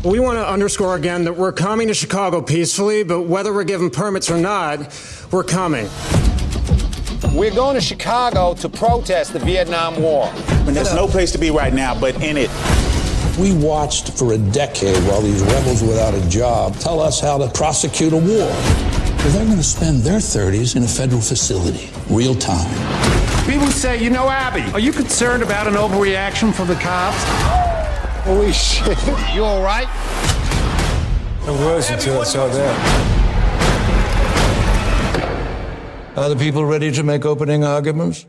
We want to underscore again that we're coming to Chicago peacefully, but whether we're given permits or not, we're coming. We're going to Chicago to protest the Vietnam War. And there's no place to be right now but in it. We watched for a decade while these rebels without a job tell us how to prosecute a war. But they're going to spend their 30s in a federal facility, real time. People say, you know, Abby, are you concerned about an overreaction from the cops? Holy shit. You all right? I was until I saw that. Are the people ready to make opening arguments?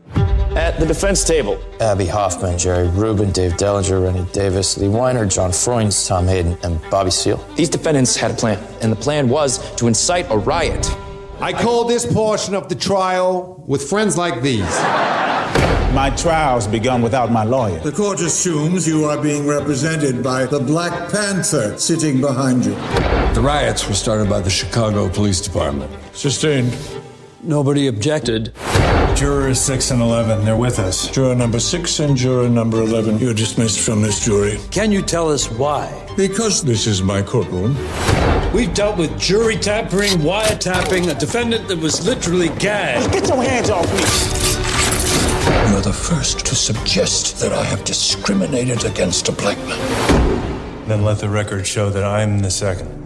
At the defense table, Abby Hoffman, Jerry Rubin, Dave Dellinger, Rennie Davis, Lee Weiner, John Freund, Tom Hayden, and Bobby Seale. These defendants had a plan, and the plan was to incite a riot. I call this portion of the trial with friends like these. My trial's begun without my lawyer. The court assumes you are being represented by the Black Panther sitting behind you. The riots were started by the Chicago Police Department. Sustained. Nobody objected. Jurors 6 and 11, they're with us. Juror number 6 and juror number 11, you're dismissed from this jury. Can you tell us why? Because this is my courtroom. We've dealt with jury tampering, wiretapping, a defendant that was literally gagged. Get your hands off me! You're the first to suggest that I have discriminated against a black man. Then let the record show that I'm the second.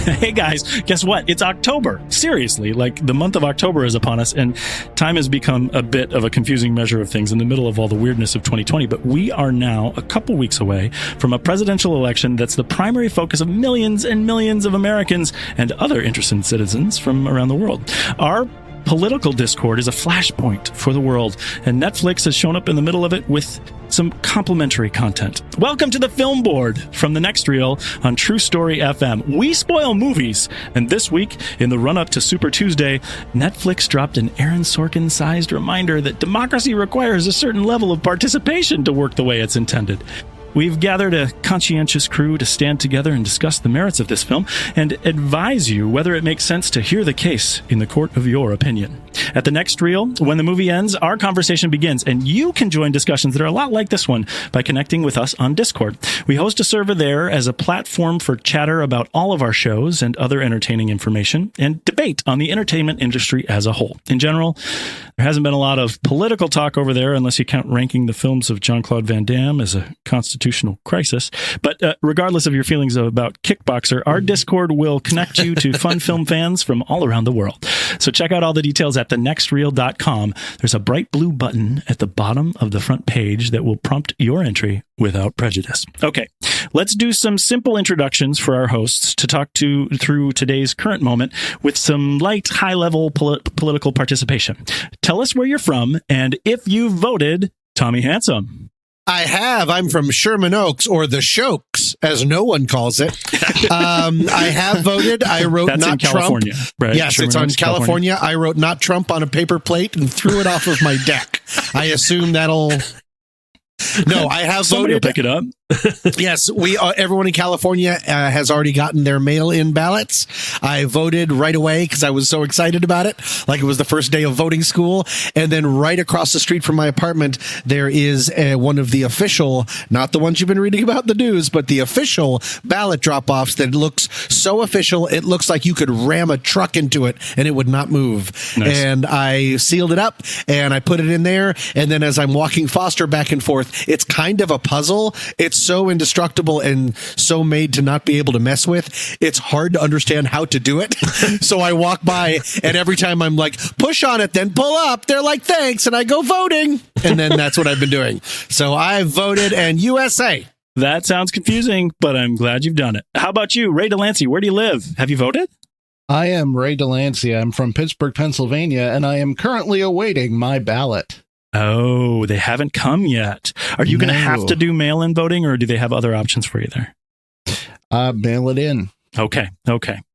Hey guys, guess what? It's October. Seriously, like the month of October is upon us, and time has become a bit of a confusing measure of things in the middle of all the weirdness of 2020. But we are now a couple weeks away from a presidential election that's the primary focus of millions and millions of Americans and other interested citizens from around the world. Our political discord is a flashpoint for the world, and Netflix has shown up in the middle of it with some complimentary content. Welcome to the Film Board from The Next Reel on True Story FM. We spoil movies, and this week, in the run-up to Super Tuesday, Netflix dropped an Aaron Sorkin-sized reminder that democracy requires a certain level of participation to work the way it's intended. We've gathered a conscientious crew to stand together and discuss the merits of this film and advise you whether it makes sense to hear the case in the court of your opinion. At The Next Reel, when the movie ends, our conversation begins, and you can join discussions that are a lot like this one by connecting with us on Discord. We host a server there as a platform for chatter about all of our shows and other entertaining information and debate on the entertainment industry as a whole. In general, there hasn't been a lot of political talk over there unless you count ranking the films of Jean-Claude Van Damme as a constitutional crisis. But regardless of your feelings about Kickboxer, our Discord will connect you to fun film fans from all around the world. So check out all the details at thenextreel.com. There's a bright blue button at the bottom of the front page that will prompt your entry without prejudice. Okay, let's do some simple introductions for our hosts to talk through today's current moment with some light, high-level political participation. Tell us where you're from, and if you voted, Tommy Handsome. I have. I'm from Sherman Oaks, or the Shokes, as no one calls it. I have voted. I wrote That's not in California, Trump. right? Yes, Sherman it's on Oaks, California. I wrote not Trump on a paper plate and threw it off of my deck. I assume that'll... No, I have Somebody voted. will pick it up. Yes, everyone in California has already gotten their mail-in ballots. I voted right away because I was so excited about it, like it was the first day of voting school. And then right across the street from my apartment, there is one of the official, not the ones you've been reading about in the news, but the official ballot drop-offs that looks so official, it looks like you could ram a truck into it and it would not move. Nice. And I sealed it up and I put it in there. And then as I'm walking Foster back and forth, it's kind of a puzzle. It's so indestructible and so made to not be able to mess with. It's hard to understand how to do it. So I walk by, and every time I'm like, push on it, then pull up, they're like, thanks, and I go voting. And then that's what I've been doing. So I voted, and USA. That sounds confusing, but I'm glad you've done it. How about you, Ray Delancey? Where do you live? Have you voted? I am Ray Delancey. I'm from Pittsburgh, Pennsylvania, and I am currently awaiting my ballot. Oh, they haven't come yet. Are you going to have to do mail-in voting, or do they have other options for you there? Mail it in. Okay.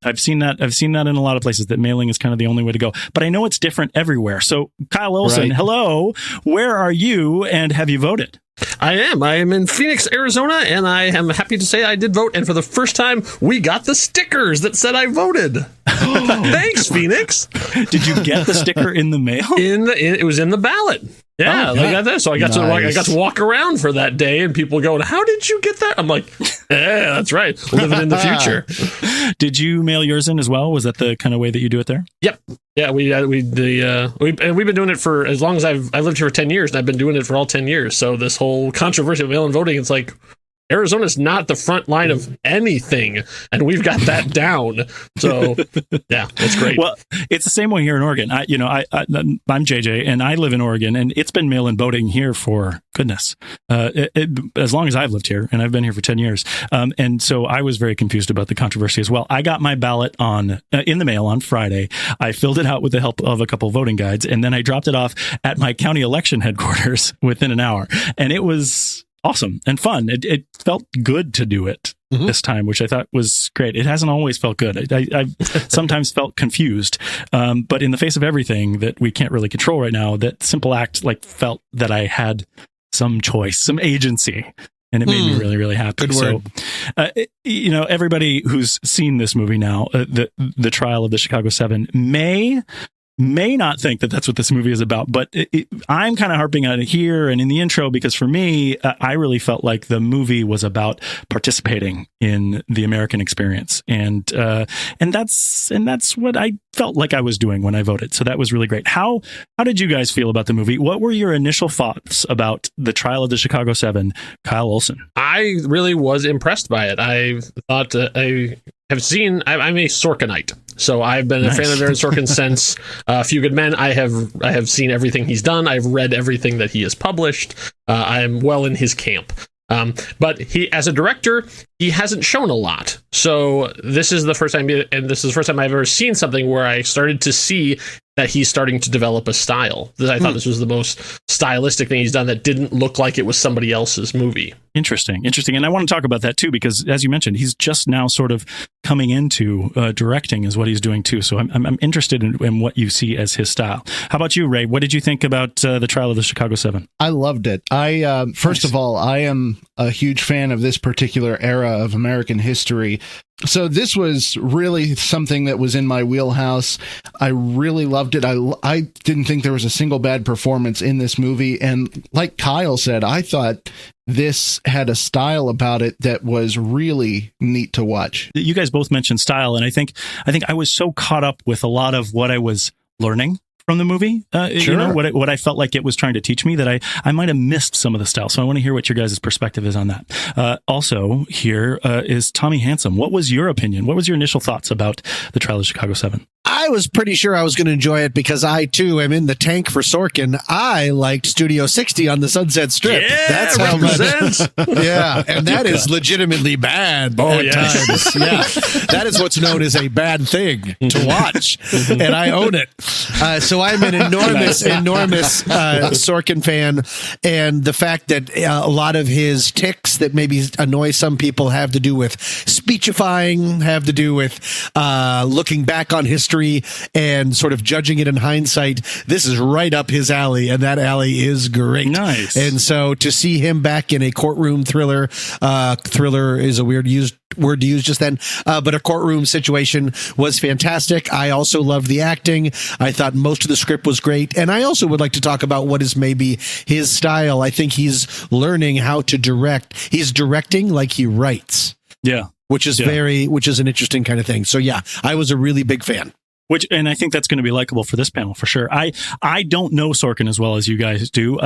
I've seen that in a lot of places, that mailing is kind of the only way to go. But I know it's different everywhere. So, Kyle Olson, Hello. Where are you, and have you voted? I am. I am in Phoenix, Arizona, and I am happy to say I did vote. And for the first time, we got the stickers that said I voted. Thanks, Phoenix. Did you get the sticker in the mail? It was in the ballot. Yeah, I got that. So I got to walk around for that day, and people going, "How did you get that?" I'm like, "Yeah, that's right. Living in the future." Did you mail yours in as well? Was that the kind of way that you do it there? Yep. Yeah, we've been doing it for as long as I've lived here for 10 years, and I've been doing it for all 10 years. So this whole controversy of mail-in voting, it's like Arizona's not the front line of anything, and we've got that down. So yeah, it's great. Well, it's the same way here in Oregon. I'm JJ, and I live in Oregon, and it's been mail-in voting here for goodness, as long as I've lived here, and I've been here for 10 years. And so I was very confused about the controversy as well. I got my ballot in the mail on Friday. I filled it out with the help of a couple voting guides, and then I dropped it off at my county election headquarters within an hour, and it was awesome and fun. It felt good to do it this time, which I thought was great. It hasn't always felt good. I've sometimes felt confused, but in the face of everything that we can't really control right now, that simple act felt that I had some choice, some agency, and it made me really, really happy. Good word. So, everybody who's seen this movie now, the trial of the Chicago 7 may not think that that's what this movie is about, but I'm kind of harping on it here and in the intro because for me, I really felt like the movie was about participating in the American experience, and that's what I felt like I was doing when I voted. So that was really great. How did you guys feel about the movie? What were your initial thoughts about the trial of the Chicago 7? Kyle Olson. I really was impressed by it. I thought I'm a Sorkinite. So I've been a fan of Aaron Sorkin since A Few Good Men. I have seen everything he's done. I've read everything that he has published. I am well in his camp. But he, as a director, he hasn't shown a lot. So this is the first time, and this is the first time I've ever seen something where I started to see that he's starting to develop a style. I thought this was the most stylistic thing he's done that didn't look like it was somebody else's movie. Interesting. And I want to talk about that too, because as you mentioned, he's just now sort of coming into directing is what he's doing too. So I'm interested in what you see as his style. How about you, Ray? What did you think about the trial of the Chicago 7? I loved it. First of all, I am a huge fan of this particular era of American history. So this was really something that was in my wheelhouse. I really loved it. I didn't think there was a single bad performance in this movie. And like Kyle said, I thought this had a style about it that was really neat to watch. You guys both mentioned style, and I think I was so caught up with a lot of what I was learning from the movie, Sure. What I felt like it was trying to teach me, that I might have missed some of the style. So I want to hear what your guys' perspective is on that. Also, here is Tommy Handsome. What was your opinion? What was your initial thoughts about the trial of Chicago 7? I was pretty sure I was going to enjoy it because I, too, am in the tank for Sorkin. I liked Studio 60 on the Sunset Strip. Yeah, that's how much. Yeah, and that is legitimately bad at times. Yeah, that is what's known as a bad thing to watch, and I own it. So I'm an enormous Sorkin fan, and the fact that a lot of his tics that maybe annoy some people have to do with speechifying, have to do with looking back on history and sort of judging it in hindsight. This is right up his alley, and that alley is great. Nice. And so to see him back in a courtroom thriller, thriller is a weird word to use just then, but a courtroom situation was fantastic. I also loved the acting. I thought most of the script was great. And I also would like to talk about what is maybe his style. I think he's learning how to direct. He's directing like he writes. Yeah. Which is an interesting kind of thing. So yeah, I was a really big fan. And I think that's going to be likable for this panel for sure. I don't know Sorkin as well as you guys do.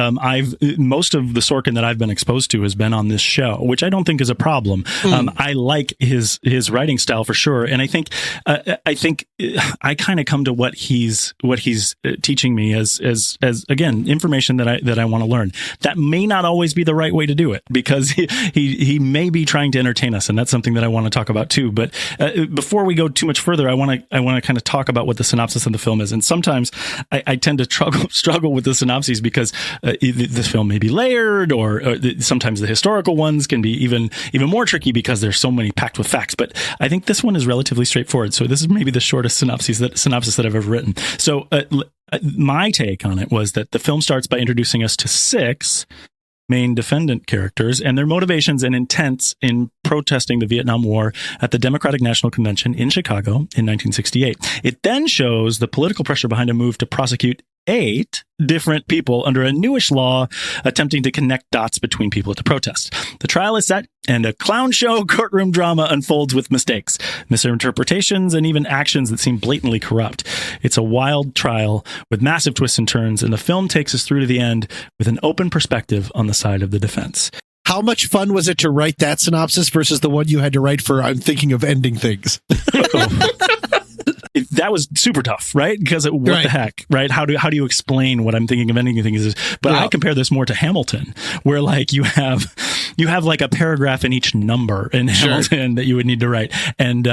Most of the Sorkin that I've been exposed to has been on this show, which I don't think is a problem. I like his writing style for sure, and I think I kind of come to what he's teaching me as again information that I want to learn. That may not always be the right way to do it, because he may be trying to entertain us, and that's something that I want to talk about too. But before we go too much further, I want to kind of talk about what the synopsis of the film is. And sometimes I tend to struggle with the synopses because this film may be layered, or sometimes the historical ones can be even more tricky because there's so many packed with facts. But I think this one is relatively straightforward. So this is maybe the shortest synopsis that I've ever written. So my take on it was that the film starts by introducing us to 6 main defendant characters and their motivations and intents in protesting the Vietnam War at the Democratic National Convention in Chicago in 1968. It then shows the political pressure behind a move to prosecute 8 different people under a newish law attempting to connect dots between people at the protest. The trial is set, and a clown show courtroom drama unfolds with mistakes, misinterpretations, and even actions that seem blatantly corrupt. It's a wild trial with massive twists and turns, and the film takes us through to the end with an open perspective on the side of the defense. How much fun was it to write that synopsis versus the one you had to write for I'm thinking of ending things? That was super tough, right? Because what the heck, right? How do you explain what I'm thinking of ending things? But I compare this more to Hamilton, where like you have like a paragraph in each number in Hamilton that you would need to write, and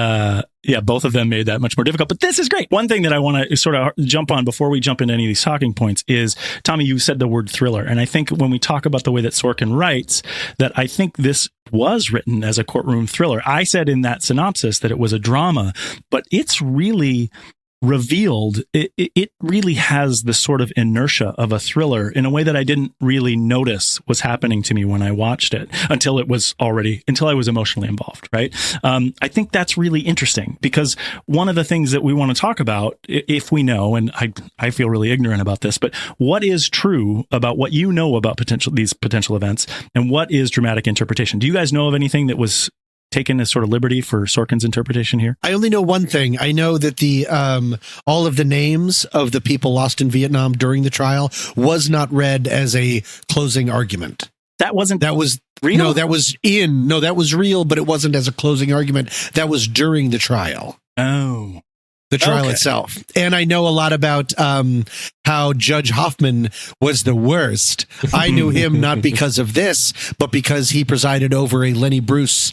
both of them made that much more difficult. But this is great. One thing that I want to sort of jump on before we jump into any of these talking points is, Tommy, you said the word thriller, and I think when we talk about the way that Sorkin writes, that I think this was written as a courtroom thriller. I said in that synopsis that it was a drama, but it's really revealed, it really has the sort of inertia of a thriller in a way that I didn't really notice was happening to me when I watched it until I was emotionally involved, right? I think that's really interesting because one of the things that we want to talk about, if we know, and I feel really ignorant about this, but what is true about what you know about these potential events, and what is dramatic interpretation? Do you guys know of anything that was taken as sort of liberty for Sorkin's interpretation here? I only know one thing. I know that the all of the names of the people lost in Vietnam during the trial was not read as a closing argument. That was real? No, that was real, but it wasn't as a closing argument. That was during the trial. Oh. The trial itself. And I know a lot about how Judge Hoffman was the worst. I knew him not because of this, but because he presided over a Lenny Bruce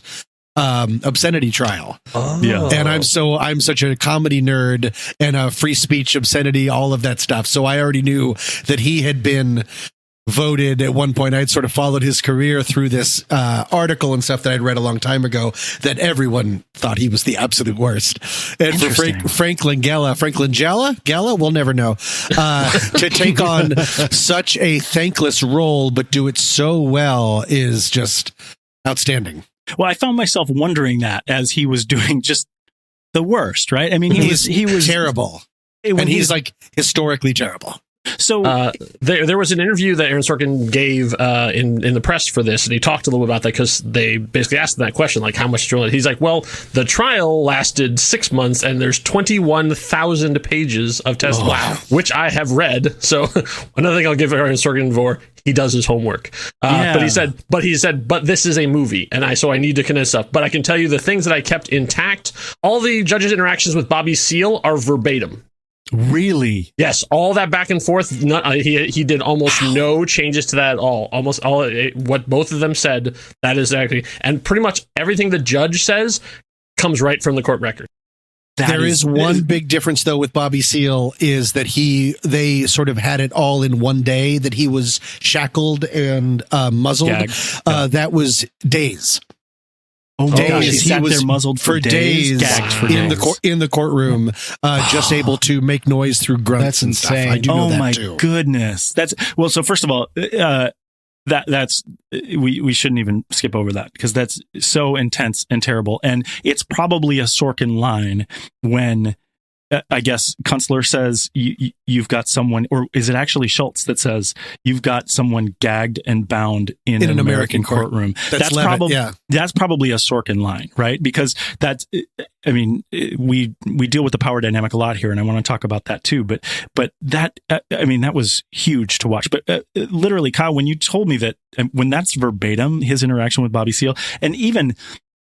obscenity trial. And I'm such a comedy nerd and a free speech obscenity, all of that stuff. So I already knew that he had been voted at one point. I'd sort of followed his career through this article and stuff that I'd read a long time ago, that everyone thought he was the absolute worst. And for Franklin Gala, we'll never know, to take on such a thankless role but do it so well is just outstanding. Well, I found myself wondering that as he was doing just the worst, right? I mean, he was terrible. And he's like historically terrible. So there was an interview that Aaron Sorkin gave in the press for this, and he talked a little bit about that because they basically asked him that question, like how much trial. He's like, well, the trial lasted 6 months, and there's 21,000 pages of testimony, which I have read. So another thing I'll give Aaron Sorkin for, he does his homework. But he said, but this is a movie, and I need to condense stuff. But I can tell you the things that I kept intact. All the judges' interactions with Bobby Seale are verbatim. Really? Yes, all that back and forth. He did almost no changes to that at all. Almost all what both of them said. That is exactly, and pretty much everything the judge says comes right from the court record. There is one big difference though with Bobby Seale is that they sort of had it all in one day. That he was shackled and muzzled. That was days. Oh my gosh, he sat there muzzled for days, gagged for days. In the courtroom, just able to make noise through grunts and stuff. I do know that too. Goodness, so first of all, we shouldn't even skip over that because that's so intense and terrible, and it's probably a Sorkin line when I guess Kunstler says you've got someone, or is it actually Schultz that says you've got someone gagged and bound in an American courtroom? That's probably a Sorkin line, right? Because we deal with the power dynamic a lot here, and I want to talk about that too. But that that was huge to watch. But literally, Kyle, when you told me that, when that's verbatim, his interaction with Bobby Seale, and even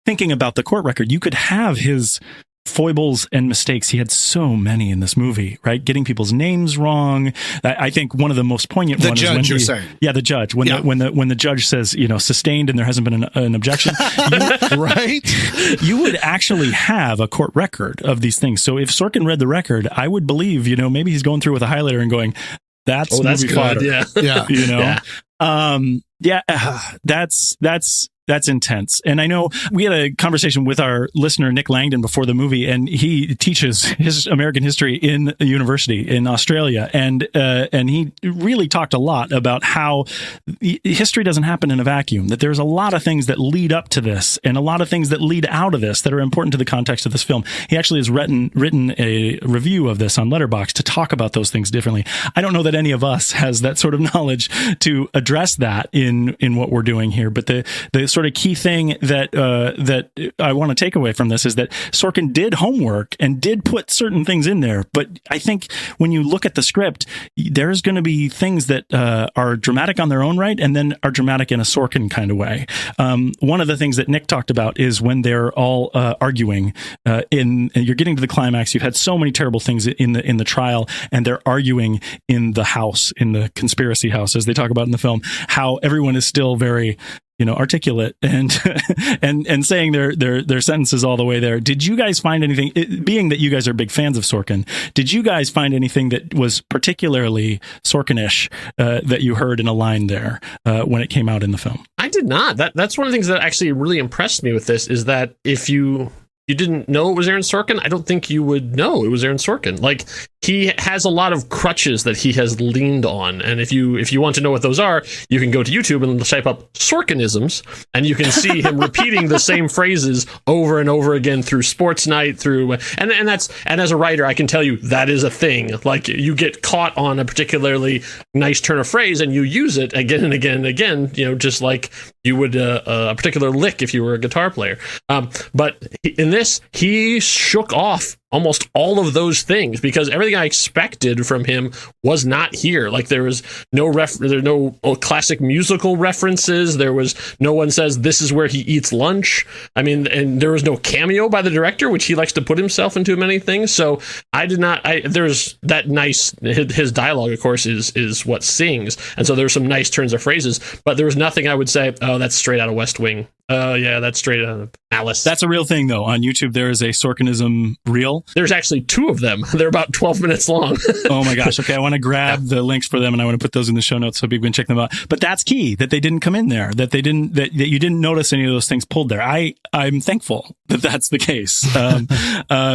thinking about the court record, you could have his foibles and mistakes. He had so many in this movie, right? Getting people's names wrong. I think one of the most poignant ones is when you're saying. Yeah, the judge. When the judge says, sustained and there hasn't been an objection. Right? You would actually have a court record of these things. So if Sorkin read the record, I would believe, maybe he's going through with a highlighter and going, that's movie good. fodder. Yeah. That's That's intense. And I know we had a conversation with our listener, Nick Langdon, before the movie, and he teaches his American history in a university in Australia. And he really talked a lot about how history doesn't happen in a vacuum, that there's a lot of things that lead up to this and a lot of things that lead out of this that are important to the context of this film. He actually has written a review of this on Letterboxd to talk about those things differently. I don't know that any of us has that sort of knowledge to address that in what we're doing here. But the sort of key thing that I want to take away from this is that Sorkin did homework and did put certain things in there. But I think when you look at the script, there's going to be things that are dramatic on their own right and then are dramatic in a Sorkin kind of way. One of the things that Nick talked about is when they're all arguing and you're getting to the climax. You've had so many terrible things in the trial, and they're arguing in the house, in the conspiracy house, as they talk about in the film, how everyone is still very, articulate and saying their sentences all the way there. Did you guys find anything, being that you guys are big fans of Sorkin, did you guys find anything that was particularly Sorkin-ish that you heard in a line there when it came out in the film? I did not. That's one of the things that actually really impressed me with this, is that if you didn't know it was Aaron Sorkin, I don't think you would know it was Aaron Sorkin. Like, he has a lot of crutches that he has leaned on, and if you want to know what those are, you can go to YouTube and type up Sorkinisms, and you can see him repeating the same phrases over and over again through Sports Night, and as a writer, I can tell you that is a thing. Like, you get caught on a particularly nice turn of phrase, and you use it again and again and again. Just like you would a particular lick if you were a guitar player. But in this, he shook off almost all of those things, because everything I expected from him was not here. Like, there was no classic musical references. There was no one says this is where he eats lunch. I mean, and there was no cameo by the director, which he likes to put himself into many things. So I did not. There's that nice, his dialogue, of course, is what sings, and so there's some nice turns of phrases. But there was nothing I would say, oh, that's straight out of West Wing. Oh, yeah, that's straight out of Alice. That's a real thing, though. On YouTube, there is a Sorkinism reel. There's actually 2 of them. They're about 12 minutes long. Oh, my gosh. Okay, I want to grab the links for them, and I want to put those in the show notes so people can check them out. But that's key, that they didn't come in there, that you didn't notice any of those things pulled there. I'm thankful that that's the case,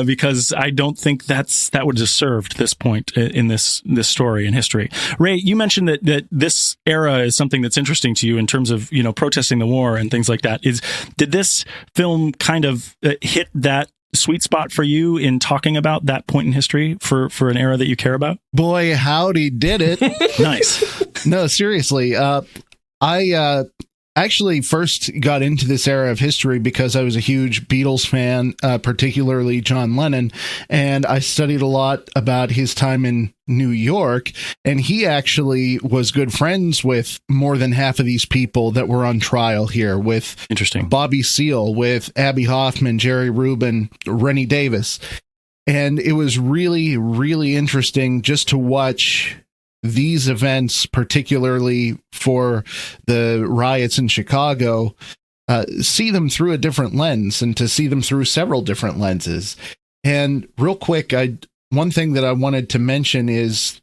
because I don't think that would have served this point in this story in history. Ray, you mentioned that this era is something that's interesting to you in terms of, protesting the war and things like that. Did this film kind of hit that sweet spot for you in talking about that point in history for an era that you care about? Boy, howdy did it. Nice. No, seriously. I actually first got into this era of history because I was a huge Beatles fan, particularly John Lennon, and I studied a lot about his time in New York, and he actually was good friends with more than half of these people that were on trial here, with Bobby Seale, with Abby Hoffman, Jerry Rubin, Rennie Davis. And it was really, really interesting just to watch these events, particularly for the riots in Chicago, see them through a different lens, and to see them through several different lenses. And real quick, one thing that I wanted to mention is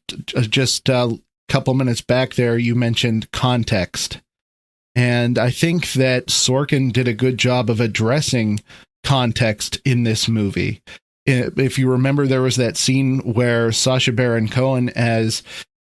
just a couple minutes back there, you mentioned context. And I think that Sorkin did a good job of addressing context in this movie. If you remember, there was that scene where Sacha Baron Cohen as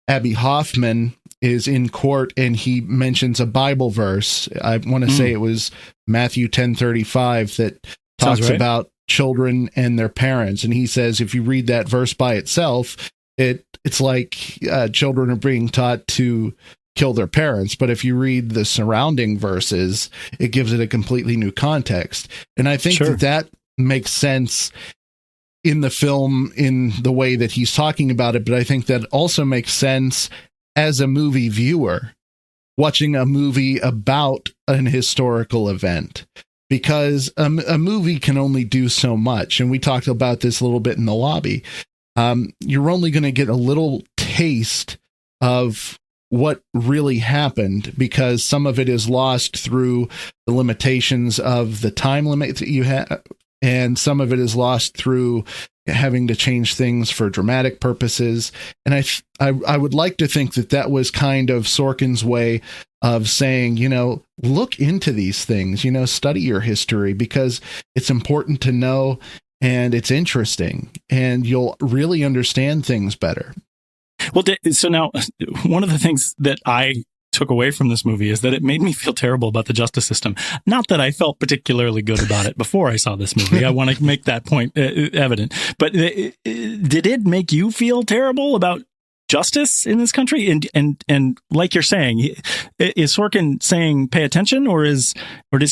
Abby Hoffman is in court, and he mentions a Bible verse. I want to say it was Matthew 10:35 that talks about children and their parents. And he says, if you read that verse by itself, it's like children are being taught to kill their parents. But if you read the surrounding verses, it gives it a completely new context. And I think that makes sense in the film in the way that he's talking about it. But I think that also makes sense as a movie viewer watching a movie about an historical event, because a movie can only do so much. And we talked about this a little bit in the lobby. You're only going to get a little taste of what really happened, because some of it is lost through the limitations of the time limit that you have and some of it is lost through having to change things for dramatic purposes. And I would like to think that was kind of Sorkin's way of saying, look into these things, study your history, because it's important to know, and it's interesting, and you'll really understand things better. Well, so now one of the things that I took away from this movie is that it made me feel terrible about the justice system. Not that I felt particularly good about it before I saw this movie. I want to make that point evident. But did it make you feel terrible about justice in this country? And like you're saying, is Sorkin saying pay attention, or does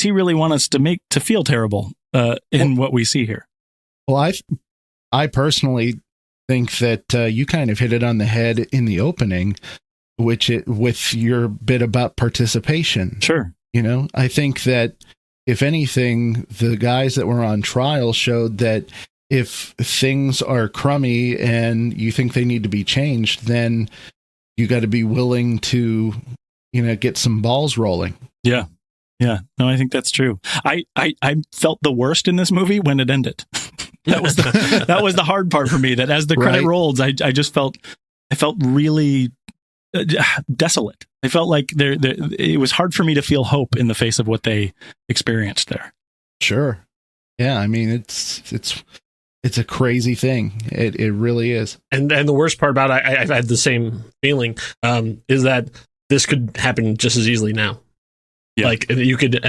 he really want us to feel terrible in what we see here? Well, I personally think that you kind of hit it on the head in the opening, with your bit about participation. Sure. I think that if anything, the guys that were on trial showed that if things are crummy and you think they need to be changed, then you got to be willing to, get some balls rolling. Yeah. Yeah. No, I think that's true. I felt the worst in this movie when it ended. That was the hard part for me, that as the credit rolled, I felt really desolate. I felt like it was hard for me to feel hope in the face of what they experienced there. Sure. Yeah. I mean, it's a crazy thing. It really is. And the worst part about it, I've had the same feeling, is that this could happen just as easily now. Yeah. Like you could,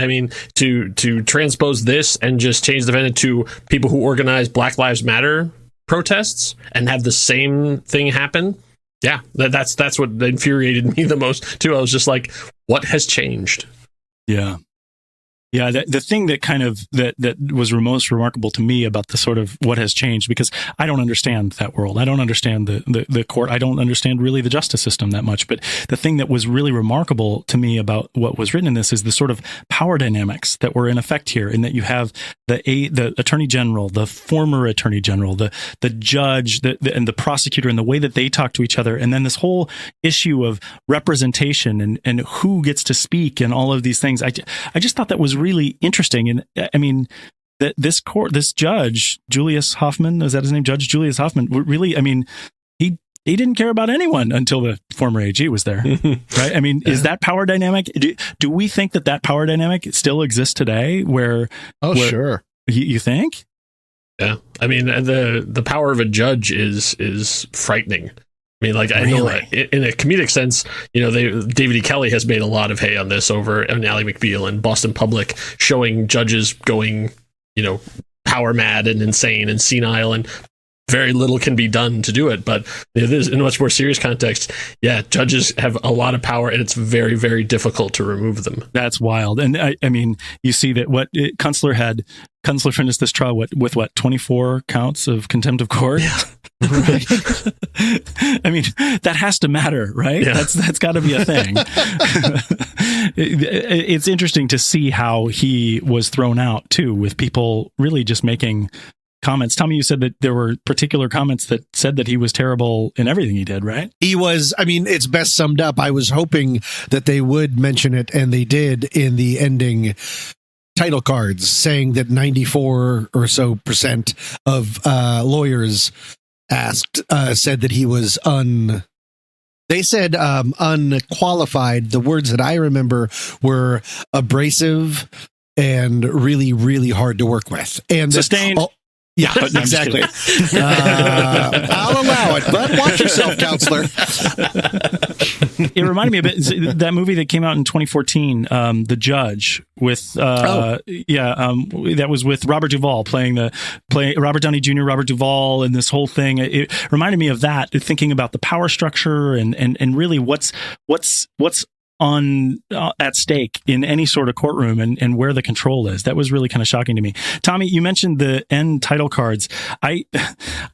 to transpose this and just change the event to people who organize Black Lives Matter protests and have the same thing happen. Yeah, that's what infuriated me the most too. I was just like, what has changed? Yeah. Yeah, the thing that kind of that was most remarkable to me about the sort of what has changed, because I don't understand that world. I don't understand the court. I don't understand really the justice system that much. But the thing that was really remarkable to me about what was written in this is the sort of power dynamics that were in effect here, in that you have the attorney general, the former attorney general, the judge, and the prosecutor, and the way that they talk to each other, and then this whole issue of representation and who gets to speak and all of these things. I just thought that was really interesting. And I mean, this judge, Julius Hoffman, is that his name? Judge Julius Hoffman, really, I mean, he didn't care about anyone until the former AG was there, right? I mean, is that power dynamic? Do we think that power dynamic still exists today where sure. You think? Yeah. I mean, the power of a judge is frightening. I mean, like, I know in a comedic sense, David E. Kelley has made a lot of hay on this over on Ally McBeal and Boston Public, showing judges going, power mad and insane and senile, and very little can be done to do it. But it is in a much more serious context. Yeah, judges have a lot of power, and it's very, very difficult to remove them. That's wild. And I mean, you see that Kunstler finished this trial with 24 counts of contempt of court. Yeah. Right. I mean, that has to matter, right? Yeah. That's got to be a thing. It's interesting to see how he was thrown out too, with people really just making comments. Tommy, you said that there were particular comments that said that he was terrible in everything he did, right? He was, it's best summed up. I was hoping that they would mention it, and they did in the ending title cards, saying that 94% or so of lawyers asked said that he was unqualified. The words that I remember were abrasive and really, really hard to work with. And sustained. Yeah, exactly. I'll allow it, but watch yourself, counselor. It reminded me a bit that movie that came out in 2014, The Judge, with that was with Robert Duvall playing Robert Downey Jr., Robert Duvall, and this whole thing. It reminded me of that, thinking about the power structure and really what's on at stake in any sort of courtroom and where the control is. That was really kind of shocking to me. Tommy, you mentioned the end title cards. I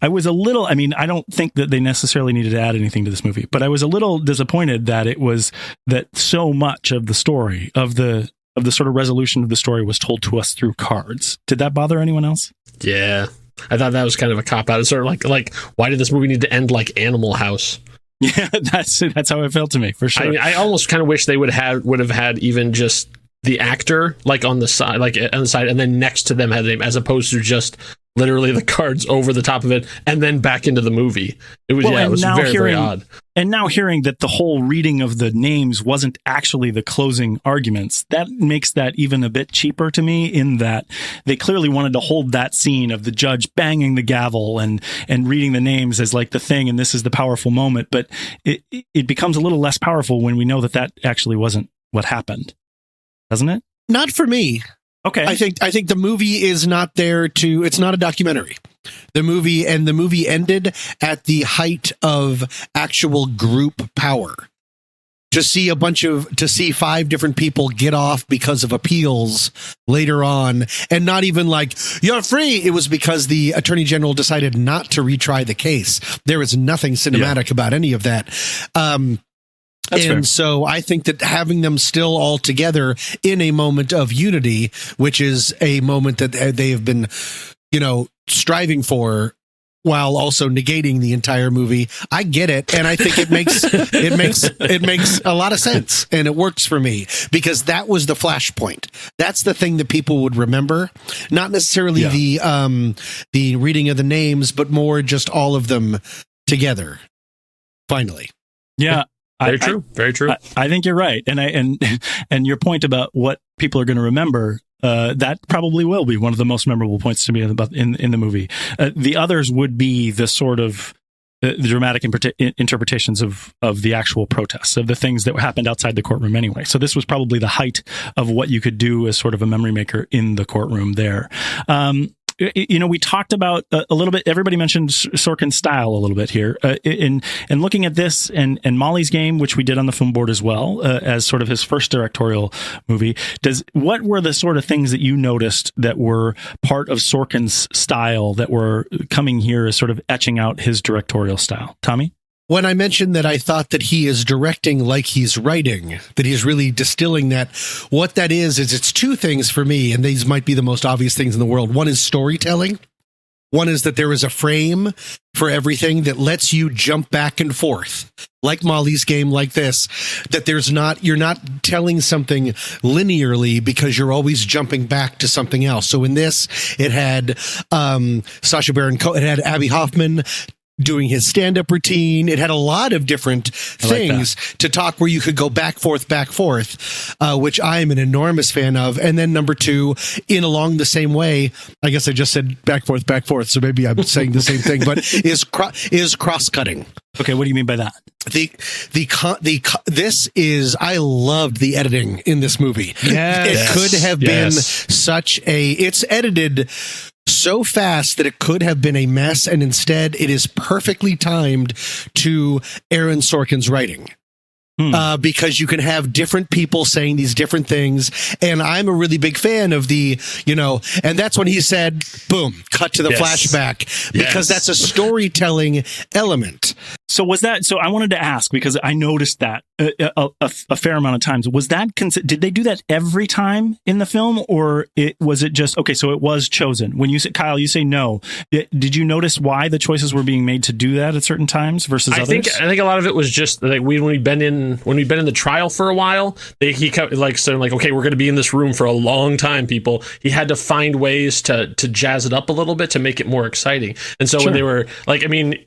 was a little, I don't think that they necessarily needed to add anything to this movie, but I was a little disappointed that that so much of the story, of the sort of resolution of the story, was told to us through cards. Did that bother anyone else? Yeah. I thought that was kind of a cop-out. It's sort of like why did this movie need to end like Animal House? Yeah, that's how it felt to me, for sure. I almost kind of wish they would have had even just the actor like on the side, and then next to them had the name, as opposed to just literally the cards over the top of it and then back into the movie. It was it was very odd. And now hearing that the whole reading of the names wasn't actually the closing arguments, that makes that even a bit cheaper to me, in that they clearly wanted to hold that scene of the judge banging the gavel and reading the names as like the thing, and this is the powerful moment. But it becomes a little less powerful when we know that actually wasn't what happened, doesn't it? Not for me. Okay. I think the movie is not there to, it's not a documentary. The movie ended at the height of actual group power. To see 5 different people get off because of appeals later on, and not even like, you're free. It was because the attorney general decided not to retry the case. There is nothing cinematic about any of that. So I think that having them still all together in a moment of unity, which is a moment that they have been, striving for, while also negating the entire movie, I get it, and I think it makes a lot of sense, and it works for me, because that was the flashpoint. That's the thing that people would remember, not necessarily the reading of the names, but more just all of them together. Finally, yeah. Very true. Very true. I think you're right, and your point about what people are going to remember, that probably will be one of the most memorable points to me in the movie. The others would be the sort of the dramatic interpretations of the actual protests, of the things that happened outside the courtroom anyway. So this was probably the height of what you could do as sort of a memory maker in the courtroom there. We talked about a little bit, everybody mentioned Sorkin's style a little bit here. And looking at this and Molly's Game, which we did on the film board as well, as sort of his first directorial movie, what were the sort of things that you noticed that were part of Sorkin's style that were coming here as sort of etching out his directorial style? Tommy? When I mentioned that I thought that he is directing like he's writing, that he's really distilling that, what that is it's 2 things for me, and these might be the most obvious things in the world. One is storytelling. One is that there is a frame for everything that lets you jump back and forth, like Molly's Game, like this, that you're not telling something linearly because you're always jumping back to something else. So in this, it had Sacha Baron Cohen, it had Abby Hoffman doing his stand-up routine. It had a lot of different things to talk where you could go back, forth, which I am an enormous fan of. And then number 2, in along the same way, I guess I just said back, forth, so maybe I'm saying the same thing, but is cross-cutting. Okay, what do you mean by that? I loved the editing in this movie. It could have been it's edited so fast that it could have been a mess, and instead it is perfectly timed to Aaron Sorkin's writing. Because you can have different people saying these different things. And I'm a really big fan of and that's when he said, boom, cut to the flashback, because that's a storytelling element. So I wanted to ask, because I noticed that a fair amount of times. Was that, did they do that every time in the film, or was it just, okay, so it was chosen? When you say, Kyle, you say no. Did you notice why the choices were being made to do that at certain times versus others? I think a lot of it was just like when we've been in the trial for a while, he kept saying okay, we're going to be in this room for a long time, people. He had to find ways to jazz it up a little bit to make it more exciting. And so when they were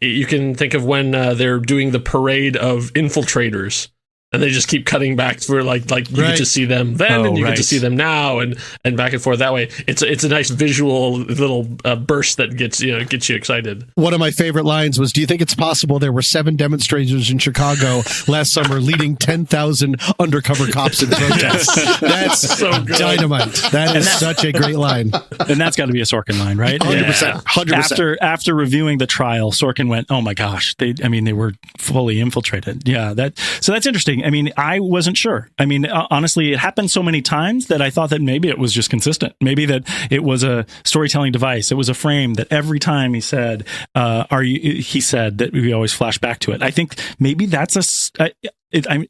you can think of when they're doing the parade of infiltrators, and they just keep cutting back for you get to see them then, and you get to see them now, and back and forth that way. It's a nice visual little burst that gets you excited. One of my favorite lines was, "Do you think it's possible there were 7 demonstrators in Chicago last summer leading 10,000 undercover cops in protest?" That's so good. Dynamite. That is such a great line, and that's got to be a Sorkin line, right? 100%. 100%. After reviewing the trial, Sorkin went, "Oh my gosh, they were fully infiltrated." Yeah, so that's interesting. I mean, I wasn't sure. I mean, honestly, it happened so many times that I thought that maybe it was just consistent. Maybe that it was a storytelling device. It was a frame that every time he said, he said that we always flash back to it. I think maybe that's I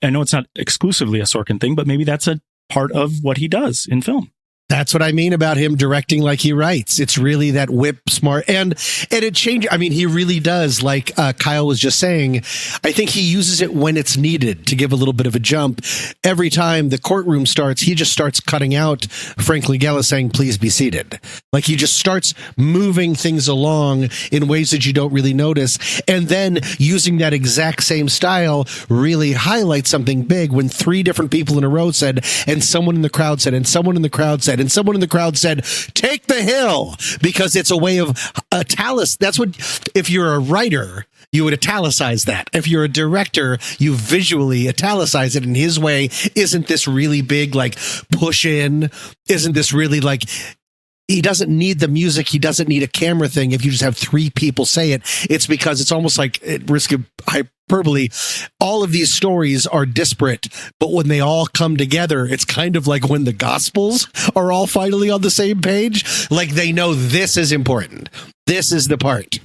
know it's not exclusively a Sorkin thing, but maybe that's a part of what he does in film. That's what I mean about him directing like he writes. It's really that whip smart, and it changes. I mean, he really does. Like Kyle was just saying, I think he uses it when it's needed to give a little bit of a jump. Every time the courtroom starts, he just starts cutting out Frank Langella saying, "Please be seated." Like he just starts moving things along in ways that you don't really notice, and then using that exact same style really highlights something big when 3 different people in a row said, and someone in the crowd said, and someone in the crowd said, and someone in the crowd said, "Take the hill," because it's a way of That's what, if you're a writer, you would italicize that. If you're a director, you visually italicize it in his way. Isn't this really big, like push in? Isn't this really like, he doesn't need the music. He doesn't need a camera thing. If you just have 3 people say it, it's because it's almost like, at risk of hyperbole, all of these stories are disparate, but when they all come together, it's kind of like when the Gospels are all finally on the same page. Like they know this is important. This is the part.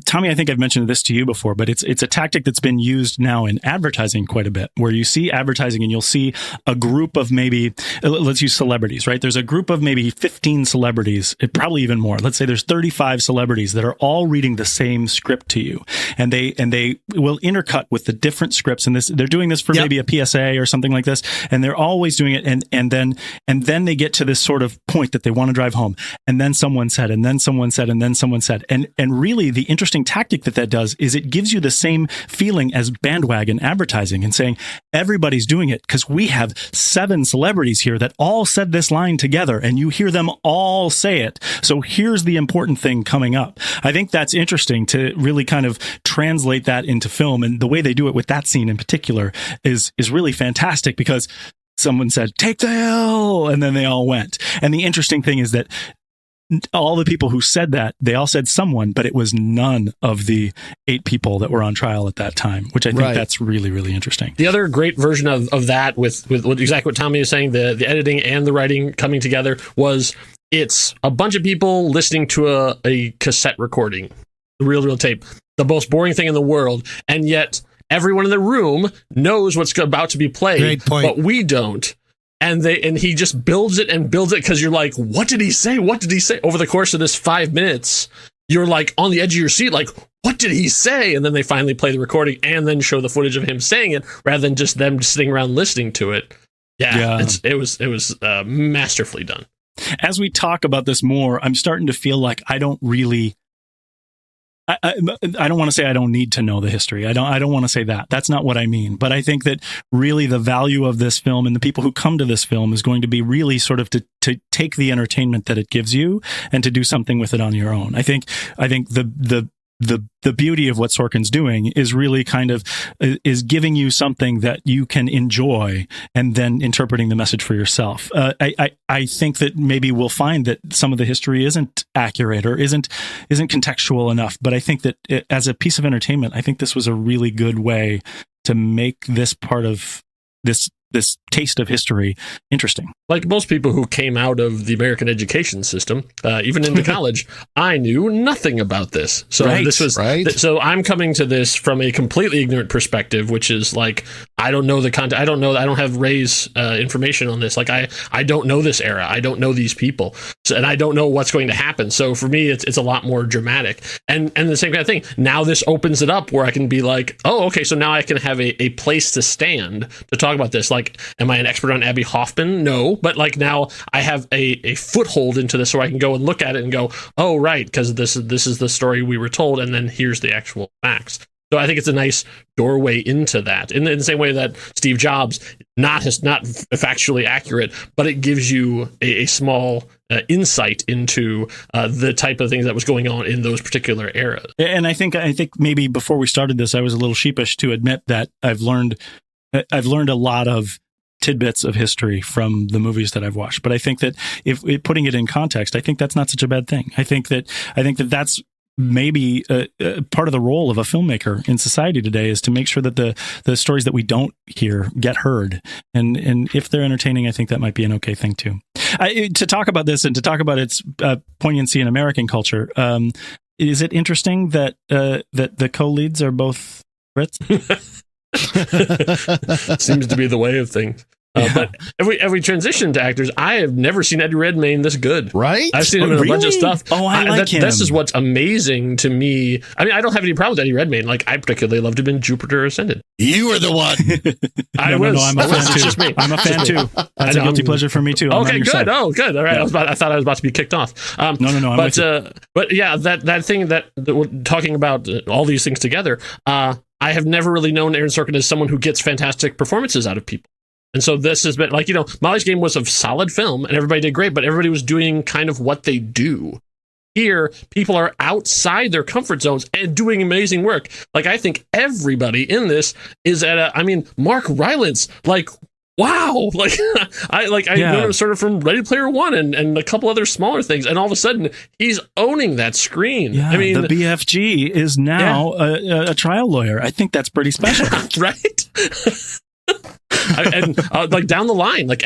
Tommy, I think I've mentioned this to you before, but it's a tactic that's been used now in advertising quite a bit, where you see advertising and you'll see a group of maybe, let's use celebrities, right? There's a group of maybe 15 celebrities, probably even more. Let's say there's 35 celebrities that are all reading the same script to you, and they will intercut with the different scripts. And they're doing this for maybe a PSA or something like this, and they're always doing it. And then they get to this sort of point that they want to drive home, and then someone said, and then someone said, and then someone said. And really the interesting tactic that does is it gives you the same feeling as bandwagon advertising and saying, everybody's doing it because we have 7 celebrities here that all said this line together, and you hear them all say it. So here's the important thing coming up. I think that's interesting to really kind of translate that into film. And the way they do it with that scene in particular is really fantastic, because someone said, "Take the hill," and then they all went. And the interesting thing is that all the people who said that, they all said someone, but it was none of the 8 people that were on trial at that time, which I think that's really, really interesting. The other great version of that with exactly what Tommy is saying, the editing and the writing coming together, was it's a bunch of people listening to a cassette recording, real tape, the most boring thing in the world, and yet everyone in the room knows what's about to be played, but we don't. And he just builds it because you're like, what did he say? What did he say? Over the course of this 5 minutes, you're like on the edge of your seat, like, what did he say? And then they finally play the recording and then show the footage of him saying it, rather than just them sitting around listening to it. It was masterfully done. As we talk about this more, I'm starting to feel like I don't really. I don't want to say I don't need to know the history. I don't want to say that. That's not what I mean. But I think that really the value of this film and the people who come to this film is going to be really sort of to take the entertainment that it gives you and to do something with it on your own. I think the beauty of what Sorkin's doing is really kind of is giving you something that you can enjoy and then interpreting the message for yourself. I think that maybe we'll find that some of the history isn't accurate or isn't contextual enough. But I think that as a piece of entertainment, I think this was a really good way to make this part of this taste of history interesting. Like most people who came out of the American education system, even into college, I knew nothing about this. So this was so I'm coming to this from a completely ignorant perspective, which is like, I don't know the content. I don't have Ray's information on this. Like I don't know this era. I don't know these people, and I don't know what's going to happen. So for me, it's a lot more dramatic. And the same kind of thing. Now this opens it up where I can be like, oh, okay, so now I can have a place to stand to talk about this. Like, am I an expert on Abby Hoffman? No, but like now I have a foothold into this, so I can go and look at it and go, oh, right, because this is the story we were told, and then here's the actual facts. So I think it's a nice doorway into that. In the same way that Steve Jobs not factually accurate, but it gives you a small insight into the type of things that was going on in those particular eras. And I think maybe before we started this, I was a little sheepish to admit that I've learned a lot of tidbits of history from the movies that I've watched. But I think that if putting it in context, I think that's not such a bad thing. I think that that's maybe part of the role of a filmmaker in society today, is to make sure that the stories that we don't hear get heard. And if they're entertaining, I think that might be an okay thing too. To talk about this and to talk about its poignancy in American culture, is it interesting that the co-leads are both Brits? Seems to be the way of things. But if we transition to actors, I have never seen Eddie Redmayne this good. Right? I've seen him in a bunch of stuff. Oh, I like him. This is what's amazing to me. I mean, I don't have any problem with Eddie Redmayne. Like, I particularly loved him in Jupiter Ascended. You were the one. No, I'm a fan too. Just me. I'm a fan too. That's a guilty pleasure for me too. Okay, good. Oh, good. All right. Yeah. I thought I was about to be kicked off. No. I'm with you. But yeah, that thing that we're talking about, all these things together. I have never really known Aaron Sorkin as someone who gets fantastic performances out of people. And so this has been like, Molly's Game was a solid film and everybody did great, but everybody was doing kind of what they do. Here, people are outside their comfort zones and doing amazing work. Like, I think everybody in this is Mark Rylance, like, wow. Like, I know him sort of from Ready Player One and a couple other smaller things. And all of a sudden, he's owning that screen. Yeah, I mean, the BFG is now a trial lawyer. I think that's pretty special. Right? Like down the line, like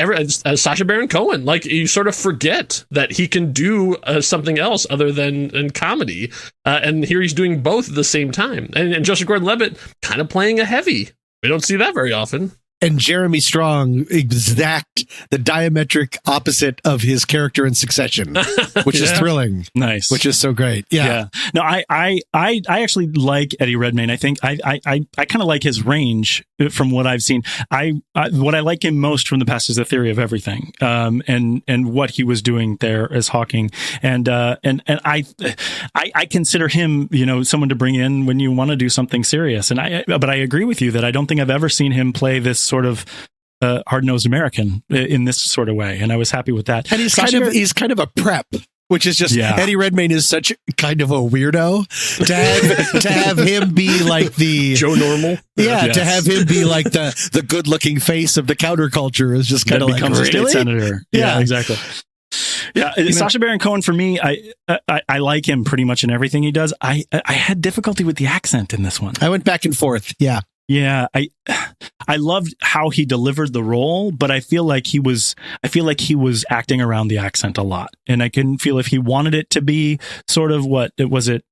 Sacha Baron Cohen, like you sort of forget that he can do something else other than comedy, and here he's doing both at the same time. And Joseph Gordon-Levitt kind of playing a heavy. We don't see that very often. And Jeremy Strong, the diametric opposite of his character in Succession, which is thrilling. Nice. Which is so great. Yeah. No, I actually like Eddie Redmayne. I think I kind of like his range from what I've seen. What I like him most from the past is The Theory of Everything, and what he was doing there as Hawking. And I consider him, someone to bring in when you want to do something serious. But I agree with you that I don't think I've ever seen him play this sort of hard-nosed American in this sort of way, and I was happy with that. And he's kind of a prep, which is just Eddie Redmayne is such kind of a weirdo to have him be like the Joe Normal. Yeah, yes. To have him be like the good-looking face of the counterculture is just kind of like, becomes a state senator. Yeah, exactly. Yeah, Sacha Baron Cohen for me, I like him pretty much in everything he does. I had difficulty with the accent in this one. I went back and forth. Yeah. Yeah, I loved how he delivered the role, but I feel like he was acting around the accent a lot, and I couldn't feel if he wanted it to be sort of what was it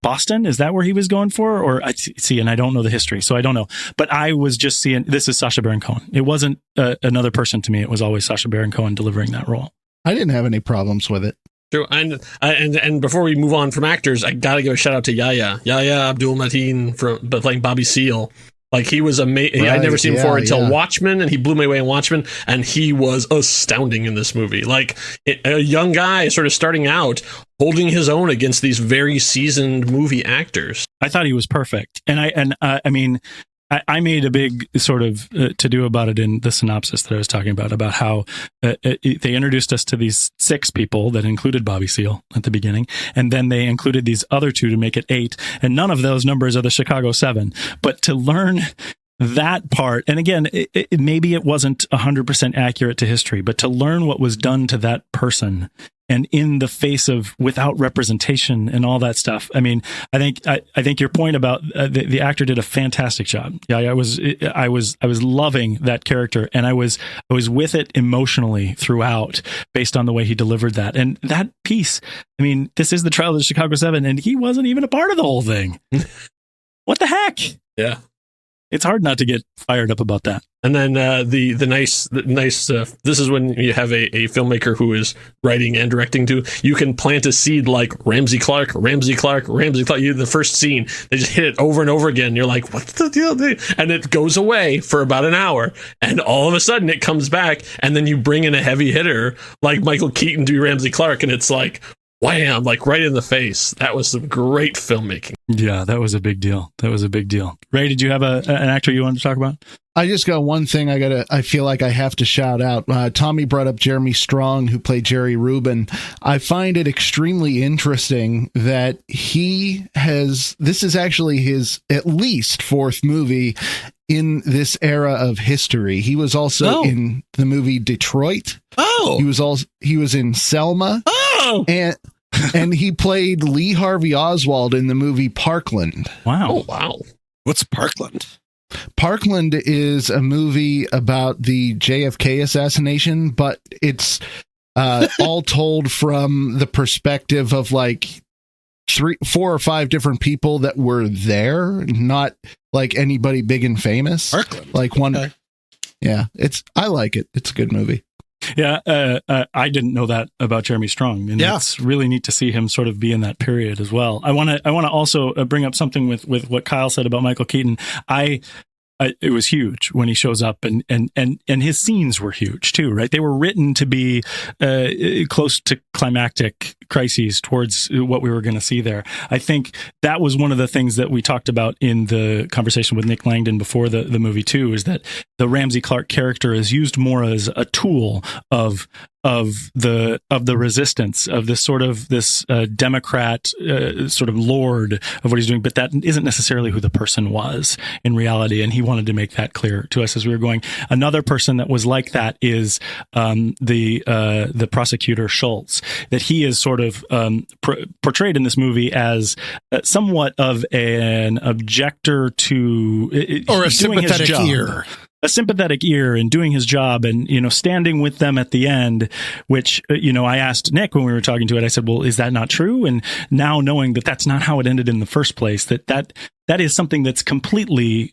Boston? Is that where he was going for? Or I see, and I don't know the history, so I don't know. But I was just seeing this is Sacha Baron Cohen. It wasn't another person to me. It was always Sacha Baron Cohen delivering that role. I didn't have any problems with it. True, and before we move on from actors, I gotta give a shout out to Yahya Abdul Mateen for playing Bobby Seale. Like, he was amazing. Right, I'd never seen him before until Watchmen, and he blew me away in Watchmen, and he was astounding in this movie. Like, a young guy sort of starting out, holding his own against these very seasoned movie actors. I thought he was perfect, and I mean. I made a big sort of to-do about it in the synopsis that I was talking about how they introduced us to these 6 people that included Bobby Seale at the beginning, and then they included these other 2 to make it 8, and none of those numbers are the Chicago 7. But to learn that part, and again, maybe it wasn't 100% accurate to history, but to learn what was done to that person and in the face of without representation and all that stuff. I mean, I think your point about the actor did a fantastic job. Yeah, I was loving that character, and I was with it emotionally throughout, based on the way he delivered that. And that piece, I mean, this is the trial of the Chicago 7, and he wasn't even a part of the whole thing. What the heck? Yeah. It's hard not to get fired up about that. And then the nice this is when you have a filmmaker who is writing and directing too. You can plant a seed like Ramsey Clark. The first scene, they just hit it over and over again. You're like, what's the deal? And it goes away for about an hour, and all of a sudden it comes back, and then you bring in a heavy hitter like Michael Keaton to be Ramsey Clark, and it's like, wham, like right in the face. That was some great filmmaking. Yeah, that was a big deal. Ray, did you have an actor you wanted to talk about? I just got one thing I feel like I have to shout out. Tommy brought up Jeremy Strong, who played Jerry Rubin. I find it extremely interesting that this is actually his at least 4th movie in this era of history. He was also in the movie Detroit. Oh. He was in Selma. Oh. And he played Lee Harvey Oswald in the movie Parkland. Wow. Oh, wow. What's Parkland? Parkland is a movie about the JFK assassination, but it's all told from the perspective of like 4 or 5 different people that were there, not like anybody big and famous. Parkland. Like one. Okay. Yeah, I like it. It's a good movie. Yeah, I didn't know that about Jeremy Strong, and it's really neat to see him sort of be in that period as well. I want to also bring up something with what Kyle said about Michael Keaton. It was huge when he shows up, and his scenes were huge too, right? They were written to be close to climactic crises towards what we were going to see there. I think that was one of the things that we talked about in the conversation with Nick Langdon before the movie too, is that the Ramsey Clark character is used more as a tool of the resistance, of this Democrat sort of lord of what he's doing, but that isn't necessarily who the person was in reality, and he wanted to make that clear to us as we were going. Another person that was like that is the prosecutor Schultz, that he is sort of portrayed in this movie as somewhat of an objector to or a sympathetic ear. A sympathetic ear and doing his job, and standing with them at the end, which I asked Nick when we were talking to it. I said, well, is that not true? And now knowing that that's not how it ended in the first place, that is something that's completely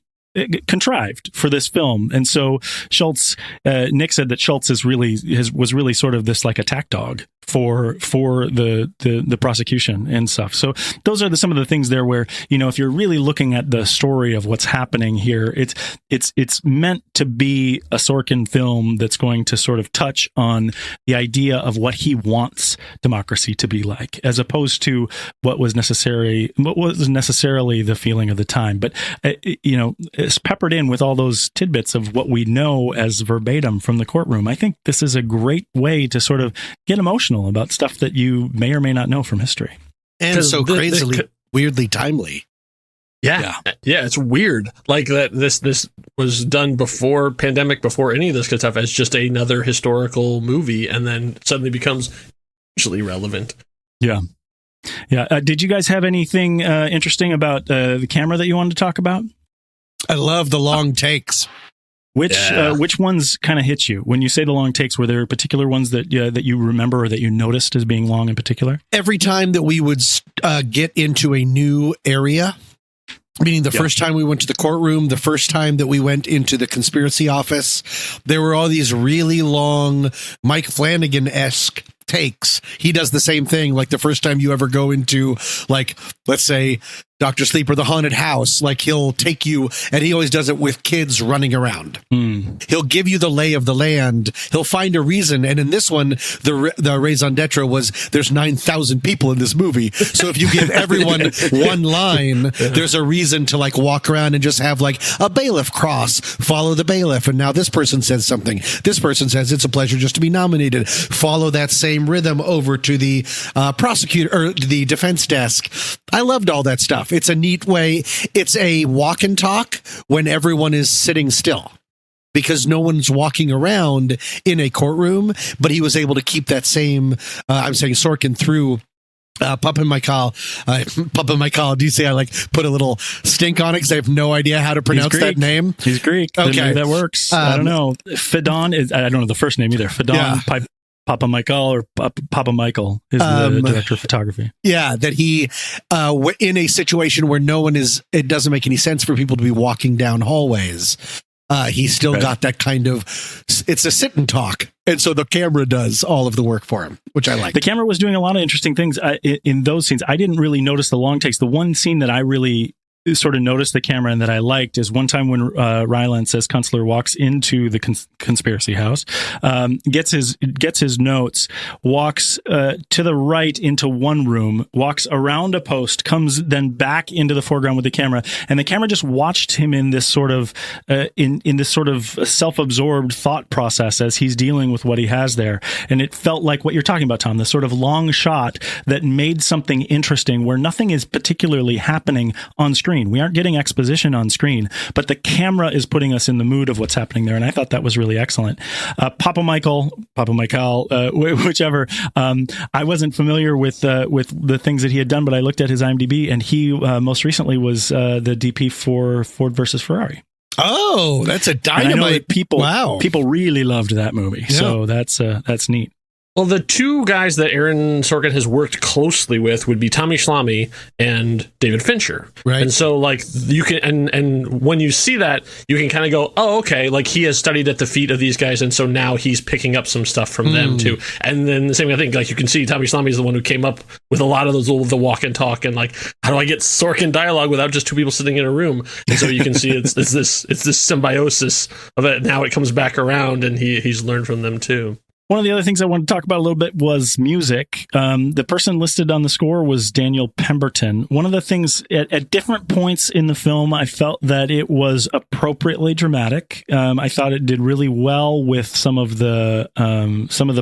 contrived for this film. And so Schultz, Nick said that Schultz was really sort of this like attack dog for the prosecution and stuff. So those are some of the things there where, if you're really looking at the story of what's happening here, it's meant to be a Sorkin film that's going to sort of touch on the idea of what he wants democracy to be like, as opposed to what was necessarily the feeling of the time. But it's peppered in with all those tidbits of what we know as verbatim from the courtroom. I think this is a great way to sort of get emotional about stuff that you may or may not know from history. And so crazily, weirdly timely. Yeah, it's weird. Like that this was done before pandemic, before any of this kind of stuff, as just another historical movie, and then suddenly becomes hugely relevant. Yeah. Did you guys have anything interesting about the camera that you wanted to talk about? I love the long takes. Which ones kind of hit you when you say the long takes? Were there particular ones that you remember or that you noticed as being long in particular? Every time that we would get into a new area, meaning the first time we went to the courtroom, the first time that we went into the conspiracy office, there were all these really long Mike Flanagan-esque takes. He does the same thing. Like the first time you ever go into, like, let's say Dr. Sleep or the haunted house, like he'll take you, and he always does it with kids running around. He'll give you the lay of the land. He'll find a reason. And in this one, the raison d'etre was there's 9,000 people in this movie. So if you give everyone one line, there's a reason to like walk around and just have like a bailiff cross, follow the bailiff. And now this person says something. This person says it's a pleasure just to be nominated. Follow that same rhythm over to the prosecutor or the defense desk. I loved all that stuff. It's a neat way. It's a walk and talk when everyone is sitting still, because no one's walking around in a courtroom, but he was able to keep that same, I'm saying Sorkin through Papa Michael. Papa Michael, do you say I like put a little stink on it because I have no idea how to pronounce that name? He's Greek. Okay. That works. I don't know. Fedon is, I don't know the first name either. Fedon, Papa Michael or Papa Michael is the director of photography. Yeah, that he, in a situation where no one is, it doesn't make any sense for people to be walking down hallways. He still got that kind of, it's a sit and talk. And so the camera does all of the work for him, which I like. The camera was doing a lot of interesting things in those scenes. I didn't really notice the long takes. The one scene that I really sort of noticed the camera and that I liked is one time when Rylance as Kunstler walks into the conspiracy house, gets his notes, walks to the right into one room, walks around a post, comes then back into the foreground with the camera, and the camera just watched him in this sort of in this sort of self-absorbed thought process as he's dealing with what he has there. And it felt like what you're talking about, Tom, this sort of long shot that made something interesting where nothing is particularly happening on screen. We aren't getting exposition on screen, but the camera is putting us in the mood of what's happening there, and I thought that was really excellent. Papa Michael, whichever. I wasn't familiar with the things that he had done, but I looked at his IMDb, and he most recently was the DP for Ford versus Ferrari. Oh, that's a dynamite! People really loved that movie, so that's neat. Well, the two guys that Aaron Sorkin has worked closely with would be Tommy Schlamme and David Fincher. Right. And so, like, you can, and when you see that, you can kind of go, oh, okay, like, he has studied at the feet of these guys, and so now he's picking up some stuff from them, too. And then the same thing, I think, like, you can see Tommy Schlamme is the one who came up with a lot of those, the walk and talk, and, like, how do I get Sorkin dialogue without just two people sitting in a room? And so you can see it's this symbiosis of it. Now it comes back around, and he's learned from them, too. One of the other things I wanted to talk about a little bit was music. The person listed on the score was Daniel Pemberton. One of the things at different points in the film, I felt that it was appropriately dramatic. I thought it did really well with some of the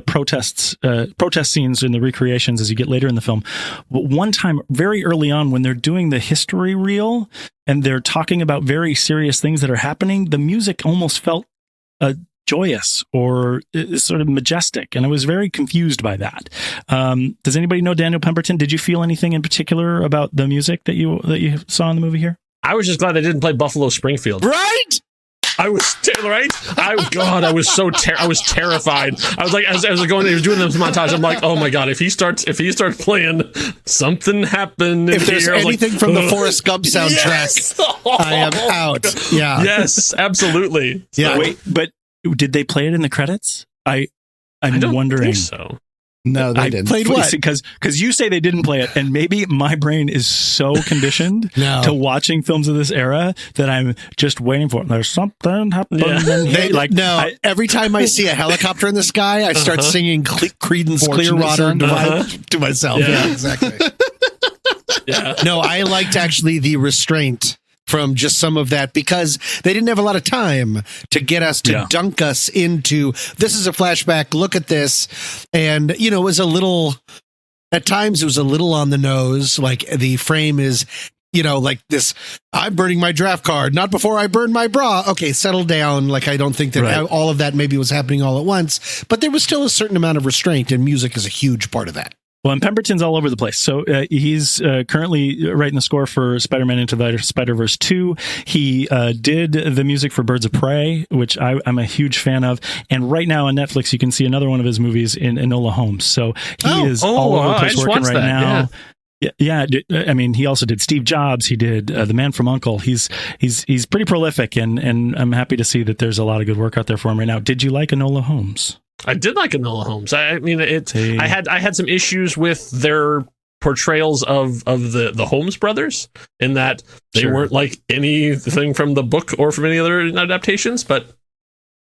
protest scenes in the recreations as you get later in the film. But one time, very early on, when they're doing the history reel and they're talking about very serious things that are happening, the music almost felt joyous or sort of majestic, and I was very confused by that. Does anybody know Daniel Pemberton? Did you feel anything in particular about the music that you saw in the movie here? I was just glad they didn't play Buffalo Springfield. Right? I was right. I was so I was terrified. I was like, as I was going, he was doing this montage. I'm like, oh my god, if he starts playing, something happened. If there's anything from the Forrest Gump soundtrack, yes! I am out. Yeah. Yes, absolutely. Yeah. Wait, but did they play it in the credits? I'm wondering. Think so. No, they didn't. Played what? Because you say they didn't play it, and maybe my brain is so conditioned to watching films of this era that I'm just waiting for it. There's something happening. Every time I see a helicopter in the sky, I start singing Creedence Clearwater to myself. Yeah, exactly. Yeah. No, I liked actually the restraint from just some of that, because they didn't have a lot of time to get us to dunk us into, this is a flashback, look at this. And, it was a little, at times it was a little on the nose. Like the frame is, like this, I'm burning my draft card, not before I burn my bra. Okay, settle down. Like, I don't think that all of that maybe was happening all at once, but there was still a certain amount of restraint, and music is a huge part of that. Well, and Pemberton's all over the place. So he's currently writing the score for Spider-Man Into the Spider-Verse 2. He did the music for Birds of Prey, which I'm a huge fan of. And right now on Netflix, you can see another one of his movies in Enola Holmes. So he is all over the place working right now. Yeah. I mean, he also did Steve Jobs. He did The Man from U.N.C.L.E. He's pretty prolific, and I'm happy to see that there's a lot of good work out there for him right now. Did you like Enola Holmes? I did like Enola Holmes. I mean, I had some issues with their portrayals of the Holmes brothers, in that they weren't like anything from the book or from any other adaptations. But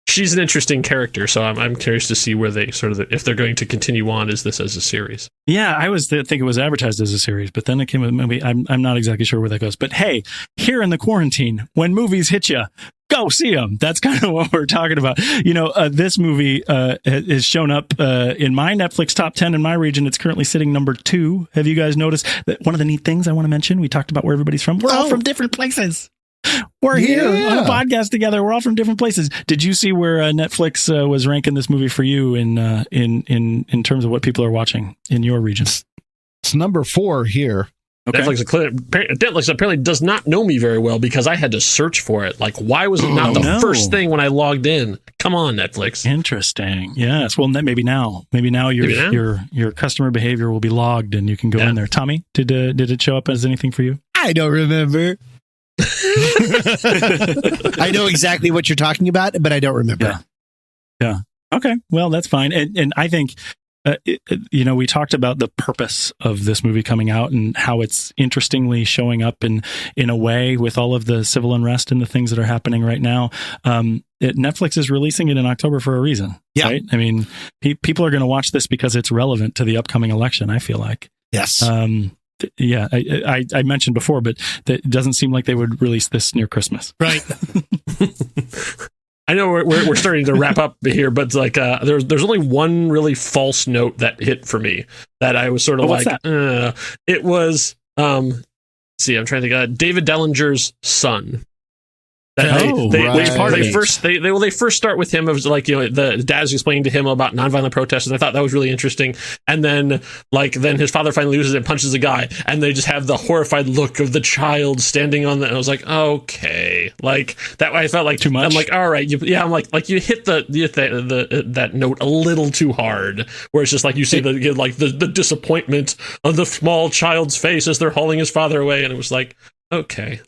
she's an interesting character, so I'm curious to see where they if they're going to continue on as a series. Yeah, I was think it was advertised as a series, but then it came with a movie. I'm not exactly sure where that goes. But hey, here in the quarantine, when movies hit you, go see them. That's kind of what we're talking about. This movie has shown up in my Netflix top 10 in my region. It's currently sitting number 2. Have you guys noticed that? One of the neat things I want to mention, we talked about where everybody's from. We're all from different places. We're here on a podcast together. We're all from different places. Did you see where Netflix was ranking this movie for you in terms of what people are watching in your region? It's number 4 here. Okay. Netflix apparently does not know me very well, because I had to search for it. Like, why was it not the first thing when I logged in? Come on, Netflix. Interesting. Yes. Well, maybe now your customer behavior will be logged, and you can go in there. Tommy, did it show up as anything for you? I don't remember. I know exactly what you're talking about, but I don't remember. Yeah. Okay. Well, that's fine. And I think, we talked about the purpose of this movie coming out and how it's interestingly showing up in a way with all of the civil unrest and the things that are happening right now. Netflix is releasing it in October for a reason. Yeah. Right? I mean, people are going to watch this because it's relevant to the upcoming election, I feel like. Yes. Yeah, I mentioned before, but it doesn't seem like they would release this near Christmas. Right. I know we're starting to wrap up here, but like there's only one really false note that hit for me, that I was sort of it was I'm trying to think, David Dellinger's son. They first start with him. It was like, the dad's explaining to him about nonviolent protests, and I thought that was really interesting. And then his father finally loses it and punches a guy, and they just have the horrified look of the child standing on and I was like, okay, like that. I felt like too much. I'm like, all right, you hit that note a little too hard, where it's just like you see the disappointment on the small child's face as they're hauling his father away, and it was like, okay,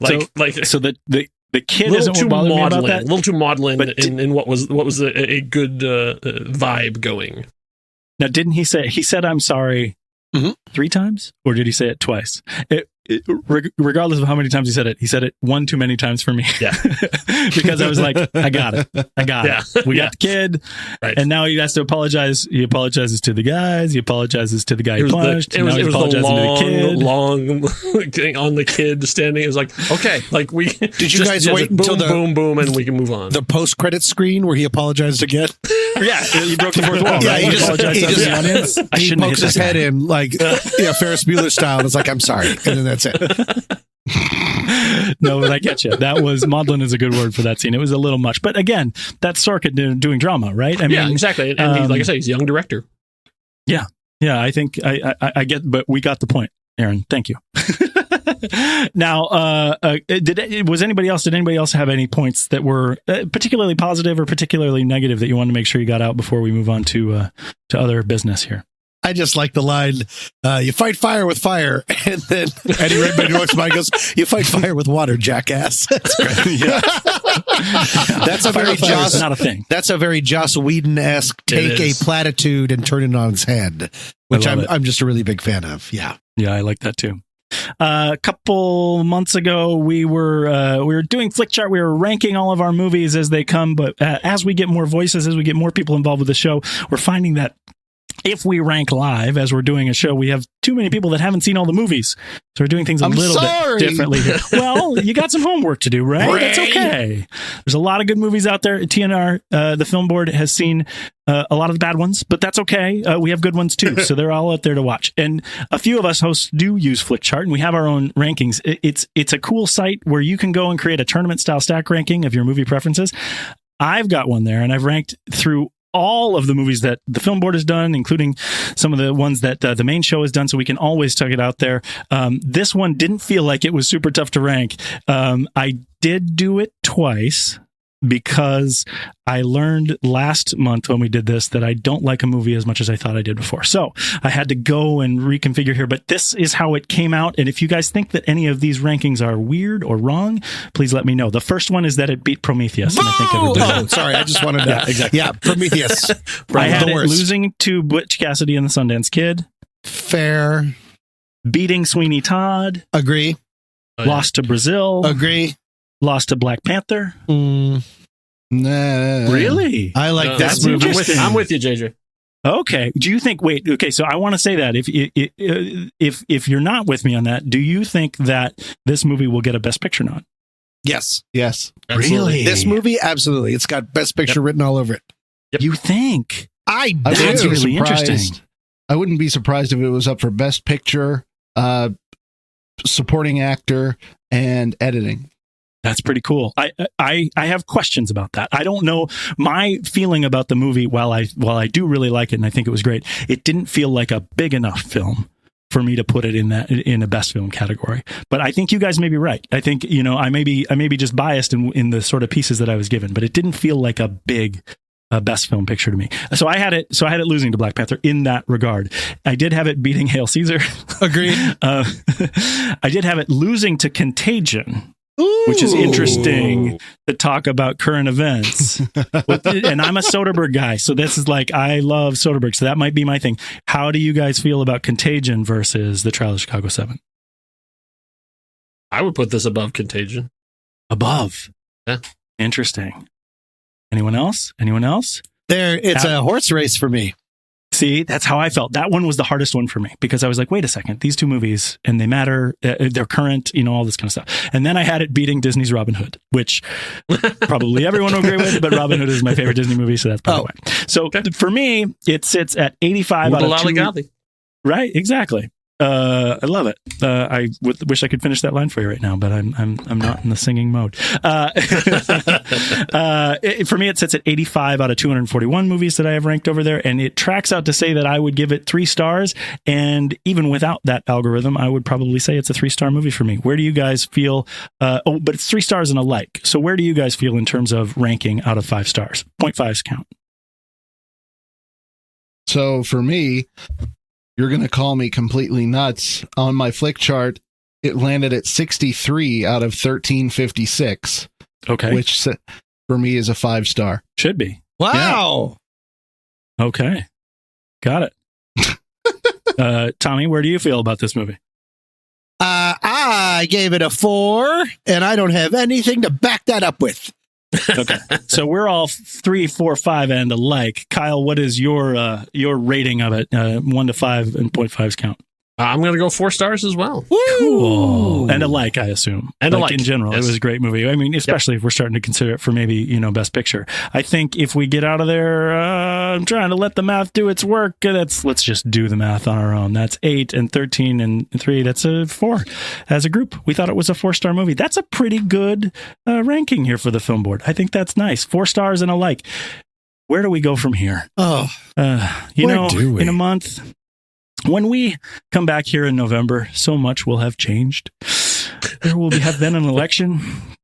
so the kid isn't what bothered me about that. A little too maudlin in what was a good vibe going. Now, didn't he said I'm sorry 3 times, or did he say it twice? Regardless of how many times he said it 1 too many times for me. Yeah. Because I was like, I got it. We got the kid, right. And now he has to apologize. He apologizes to the guys. He apologizes to the guy he punched. It was the long getting on the kid standing. It was like, okay, like we did you guys wait until boom, and we can move on. The post-credit screen where he apologized again? Yeah, he broke the fourth wall. Yeah, right? he pokes his head in like Ferris Bueller style. And it's like, I'm sorry, and then that's it. No, but I get you. That was maudlin is a good word for that scene. It was a little much, but again, that's Sorkin doing drama, right? I mean, exactly. And like I said, he's a young director. Yeah. I think I get, but we got the point, Aaron. Thank you. Now, did anybody else have any points that were particularly positive or particularly negative that you wanted to make sure you got out before we move on to other business here? I just like the line, you fight fire with fire. And then Eddie Redmayne walks by and goes, you fight fire with water, jackass. That's great. Yeah. That's a very Joss, not a thing. That's a very Joss Whedon-esque take a platitude and turn it on its head, which I'm just a really big fan of. Yeah. Yeah, I like that too. A couple months ago, we were doing Flick Chart. We were ranking all of our movies as they come, but as we get more voices, as we get more people involved with the show, we're finding that if we rank live as we're doing a show, we have too many people that haven't seen all the movies. So we're doing things a little bit differently here. Well, you got some homework to do, right? That's okay. There's a lot of good movies out there. TNR, the film board, has seen a lot of the bad ones, but that's okay. We have good ones too. So they're all out there to watch. And a few of us hosts do use Flick Chart, and we have our own rankings. It's a cool site where you can go and create a tournament style stack ranking of your movie preferences. I've got one there, and I've ranked through all of the movies that the film board has done, including some of the ones that the main show has done, so we can always check it out there. This one didn't feel like it was super tough to rank. I did do it twice because I learned last month when we did this that I don't like a movie as much as I thought I did before. So I had to go and reconfigure here, but this is how it came out. And if you guys think that any of these rankings are weird or wrong, please let me know. The first one is that it beat Prometheus. And I think everybody sorry, I just wanted to. Yeah, exactly. Yeah, Prometheus. I had it losing to Butch Cassidy and the Sundance Kid. Fair. Beating Sweeney Todd. Agree. Lost to Brazil. Agree. Lost to Black Panther. Nah. Really? I like this movie. I'm with you, JJ. Okay. Do you think? Wait. Okay. So I want to say that if you're not with me on that, do you think that this movie will get a Best Picture nod? Yes. Absolutely. Really? This movie, absolutely. It's got Best Picture written all over it. Yep. You think? That's really interesting. I wouldn't be surprised if it was up for Best Picture, supporting actor, and editing. That's pretty cool. I have questions about that. I don't know. My feeling about the movie, while I do really like it and I think it was great, it didn't feel like a big enough film for me to put it in a best film category. But I think you guys may be right. I think, I may be just biased in the sort of pieces that I was given, but it didn't feel like a big best film picture to me. So I had it losing to Black Panther in that regard. I did have it beating Hail Caesar. Agreed. I did have it losing to Contagion. Ooh. Which is interesting to talk about current events. And I'm a Soderbergh guy, so this is like, I love Soderbergh, so that might be my thing. How do you guys feel about Contagion versus The Trial of Chicago 7? I would put this above Contagion. Above? Yeah. Interesting. Anyone else? It's a horse race for me. See, that's how I felt. That one was the hardest one for me because I was like, wait a second, these two movies, and they matter, they're current, all this kind of stuff. And then I had it beating Disney's Robin Hood, which probably everyone will agree with, but Robin Hood is my favorite Disney movie, so that's probably why. So for me, it sits at 85 out of 2. Right, exactly. I love it. I wish I could finish that line for you right now, but I'm not in the singing mode. For me, it sits at 85 out of 241 movies that I have ranked over there, and it tracks out to say that I would give it 3 stars. And even without that algorithm, I would probably say it's a 3-star movie for me. Where do you guys feel? But it's 3 stars and a like. So where do you guys feel in terms of ranking out of 5 stars? 0.5s count. So for me, you're going to call me completely nuts. On my flick chart, it landed at 63 out of 1356. Okay. Which for me is a 5-star. Should be. Wow. Yeah. Okay. Got it. Tommy, where do you feel about this movie? I gave it a 4, and I don't have anything to back that up with. Okay, so we're all 3, 4, 5 and alike. Kyle, what is your rating of it? 1 to 5 and 0.5s count. I'm going to go 4 stars as well. Cool. And alike, I assume. And alike. In general, Yes. It was a great movie. I mean, especially if we're starting to consider it for maybe, Best Picture. I think if we get out of there, I'm trying to let the math do its work. Let's just do the math on our own. That's 8 and 13 and 3. That's a 4. As a group, we thought it was a 4-star movie. That's a pretty good ranking here for the Film Board. I think that's nice. 4 stars and alike. Where do we go from here? In a month, when we come back here in November, so much will have changed. There will have been an election.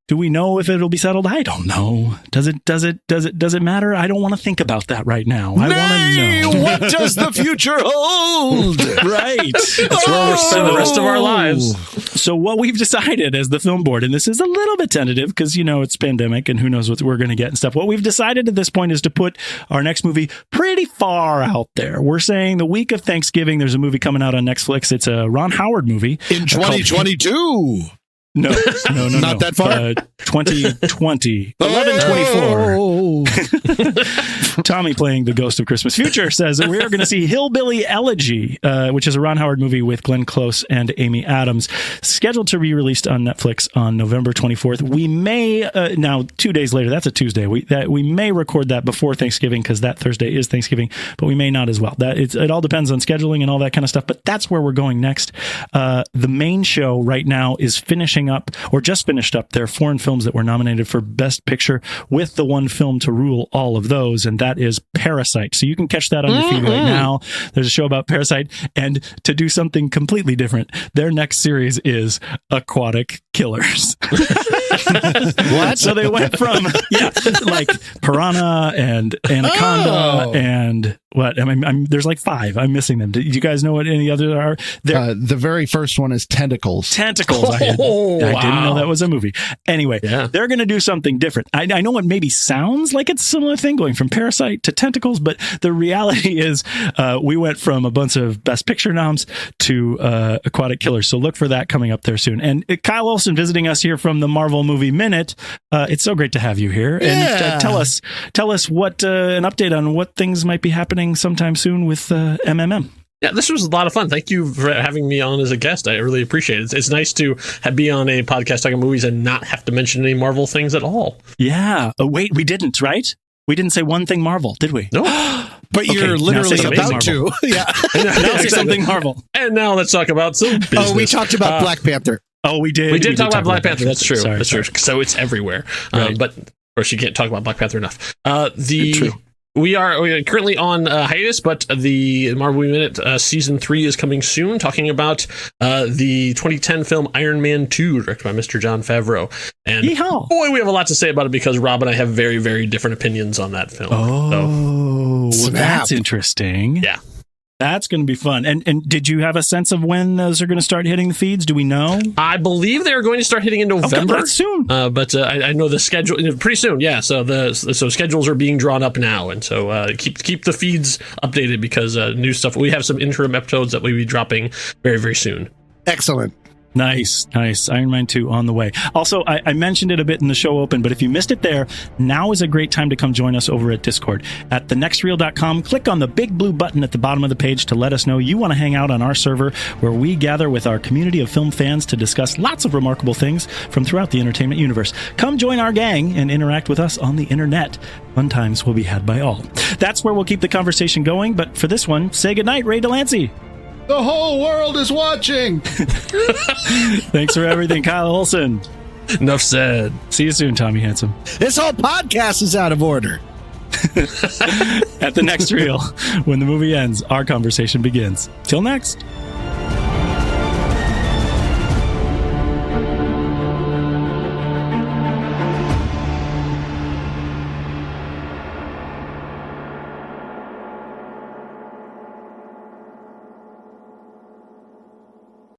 Do we know if it'll be settled? I don't know. Does it matter? I don't want to think about that right now. I want to know. What does the future hold? Right. That's where we'll spend the rest of our lives. So what we've decided as the Film Board, and this is a little bit tentative because, it's pandemic and who knows what we're going to get and stuff. What we've decided at this point is to put our next movie pretty far out there. We're saying the week of Thanksgiving, there's a movie coming out on Netflix. It's a Ron Howard movie. In 2022. No. Not that far? 2020. 11/24. Tommy, playing the Ghost of Christmas Future, says that we are going to see Hillbilly Elegy, which is a Ron Howard movie with Glenn Close and Amy Adams, scheduled to be released on Netflix on November 24th. We may, now 2 days later, that's a Tuesday, we may record that before Thanksgiving because that Thursday is Thanksgiving, but we may not as well. It all depends on scheduling and all that kind of stuff, but that's where we're going next. The main show right now is finishing up, or just finished up, their foreign films that were nominated for Best Picture, with the one film to rule all of those, and that is Parasite. So you can catch that on your feed right now. There's a show about Parasite, and to do something completely different, their next series is Aquatic Killers. What? So they went from like Piranha and Anaconda and what? I mean, there's like 5. I'm missing them. Do you guys know what any others are? The very first one is Tentacles. Tentacles. I didn't know that was a movie. Anyway, they're going to do something different. I know it maybe sounds like it's a similar thing going from Parasite to Tentacles, but the reality is we went from a bunch of Best Picture noms to Aquatic Killers. So look for that coming up there soon. And Kyle Olson visiting us here from the Marvel Movie Minute. It's so great to have you here. And tell us what an update on what things might be happening sometime soon with MMM. Yeah, this was a lot of fun. Thank you for having me on as a guest. I really appreciate it. It's nice to be on a podcast talking movies and not have to mention any Marvel things at all. Yeah. Oh, wait, we didn't, right? We didn't say one thing Marvel, did we? No. But you're literally about to. Yeah. Now say something Marvel. And now let's talk about some business. Oh, we talked about Black Panther. Oh, we did. We did talk about Black Panther. That's true. Sorry. True. So it's everywhere. Right. But of course, you can't talk about Black Panther enough. True. We are currently on hiatus, but the Marvel Movie Minute Season 3 is coming soon, talking about the 2010 film Iron Man 2, directed by Mr. Jon Favreau. And boy, we have a lot to say about it because Rob and I have very, very different opinions on that film. Well, that's interesting. Yeah. That's going to be fun. And did you have a sense of when those are going to start hitting the feeds? Do we know? I believe they're going to start hitting in November. Okay, that's soon. But I know the schedule pretty soon. Yeah. So so schedules are being drawn up now, and so keep the feeds updated because new stuff. We have some interim episodes that we'll be dropping very, very soon. Excellent. Nice. Iron Man 2 on the way. Also, I mentioned it a bit in the show open, but if you missed it there, now is a great time to come join us over at Discord. At thenextreel.com, click on the big blue button at the bottom of the page to let us know you want to hang out on our server, where we gather with our community of film fans to discuss lots of remarkable things from throughout the entertainment universe. Come join our gang and interact with us on the internet. Fun times will be had by all. That's where we'll keep the conversation going, but for this one, say goodnight, Ray Delancey. The whole world is watching. Thanks for everything, Kyle Olson. Enough said. See you soon, Tommy Handsome. This whole podcast is out of order. At the next reel, when the movie ends, our conversation begins. Till next.